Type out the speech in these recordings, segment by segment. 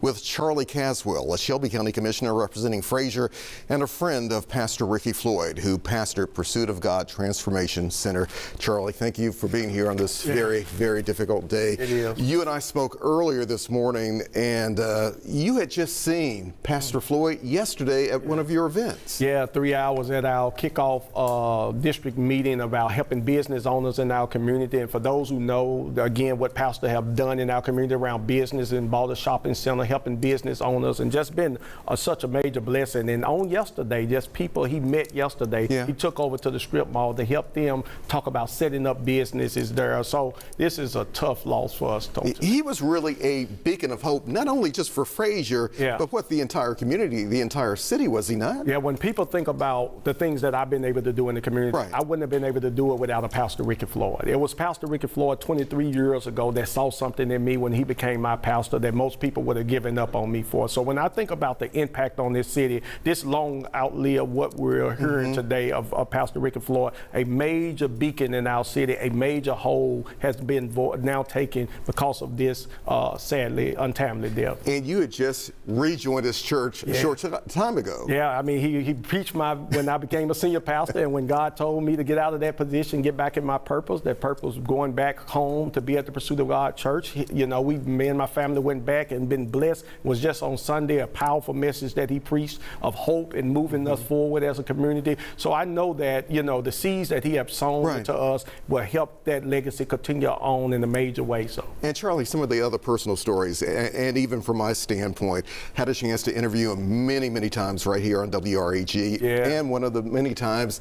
with Charlie Caswell, a Shelby County Commissioner representing Frazier and a friend of Pastor Ricky Floyd, who pastored Pursuit of God Transformation Center. Charlie, thank you for being here on this very, very difficult day. It is. You and I spoke earlier this morning, and you had just seen Pastor Floyd yesterday at one of your events. Yeah, 3 hours at our kickoff district meeting about helping business owners in our community. And for those who know, again, what Pastor have done in our community around business and bought a shopping center, helping business owners, and just been such a major blessing. And on yesterday, just people he met yesterday, he took over to the strip mall to help them talk about setting up businesses there. So this is a tough loss for us. He was really a beacon of hope, not only just for Frazier, but what the entire community, the entire city, was he not? Yeah, when people think about the things that I've been able to do in the community, I wouldn't have been able to do it without a Pastor Ricky Floyd. It was Pastor Ricky Floyd 23 years ago that saw something in me when he became my pastor that most people would have given up on me for. So when I think about the impact on this city, this long outlived what we're hearing today of Pastor Ricky Floyd, a major beacon in our city, a major hole has been now taken because of this sadly, untimely death. And you had just rejoined his church a short time ago. Yeah, I mean, he preached when I became a senior pastor, and when God told me to get out of that position, get back in my purpose, that purpose going back home to be at the Pursuit of God church. You know, me and my family went back and been blessed. It was just on Sunday a powerful message that he preached of hope and moving us forward as a community. So I know that, you know, the seeds that he has sown to us will help that legacy continue on in a major way. So. And Charlie, some of the other personal stories, and even from my standpoint, had a chance to interview him many, many times right here on WREG. And one of the many times,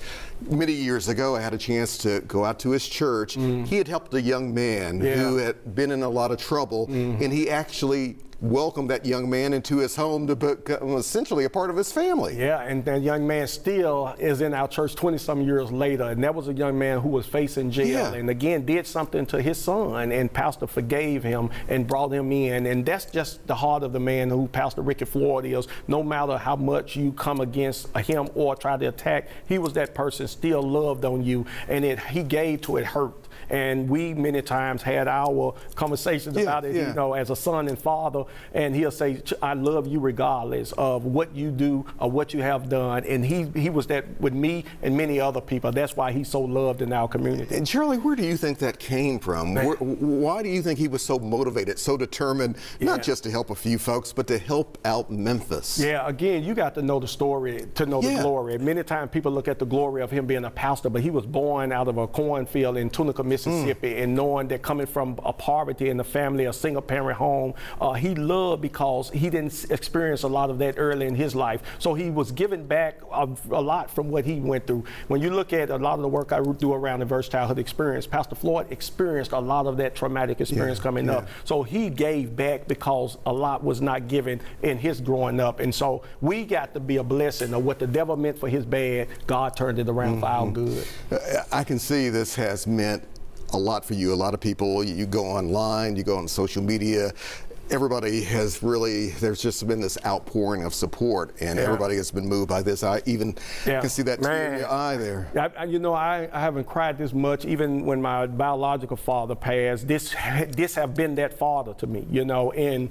many years ago, I had a chance to go out to his church. He had helped a young man who had been in a lot of trouble, and he actually welcomed that young man into his home to become essentially a part of his family. Yeah, and that young man still is in our church 20-some years later, and that was a young man who was facing jail and again did something to his son, and Pastor forgave him and brought him in, and that's just the heart of the man who Pastor Ricky Floyd is. No matter how much you come against him or try to attack, he was that person still loved on you, and he gave to it hurt. And we many times had our conversations about it, you know, as a son and father, and he'll say, I love you regardless of what you do or what you have done. And he was that with me and many other people. That's why he's so loved in our community. And Charlie, where do you think that came from? Why do you think he was so motivated, so determined, not just to help a few folks, but to help out Memphis? Yeah, again, you got to know the story to know the glory. Many times people look at the glory of him being a pastor, but he was born out of a cornfield in Tunica, Mississippi, and knowing that coming from a poverty in the family, a single parent home, he loved because he didn't experience a lot of that early in his life. So he was giving back a lot from what he went through. When you look at a lot of the work I do around the Verse Childhood Experience, Pastor Floyd experienced a lot of that traumatic experience coming up. So he gave back because a lot was not given in his growing up. And so we got to be a blessing of what the devil meant for his bad, God turned it around for our good. I can see this has meant a lot for you. A lot of people, you go online, you go on social media, everybody has really, there's just been this outpouring of support, and everybody has been moved by this. I even can see that tear in your eye there. You know, I haven't cried this much, even when my biological father passed. This have been that father to me, you know, and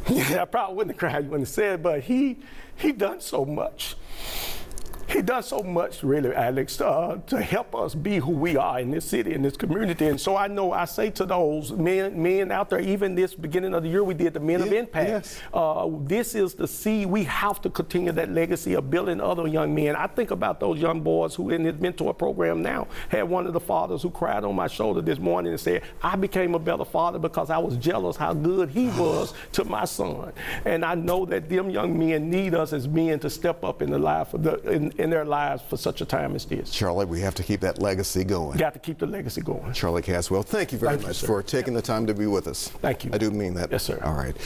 I probably wouldn't have cried when he said it, but he done so much. He done so much, really, Alex, to help us be who we are in this city, in this community. And so I know I say to those men out there, even this beginning of the year, we did the Men of Impact. This is the seed. We have to continue that legacy of building other young men. I think about those young boys who in his mentor program now had one of the fathers who cried on my shoulder this morning and said, I became a better father because I was jealous how good he was to my son. And I know that them young men need us as men to step up in the life of in their lives for such a time as this. Charlie, we have to keep that legacy going. Got to keep the legacy going. Charlie Caswell, thank you very much for taking the time to be with us. Thank you. I do mean that. Yes, sir. All right.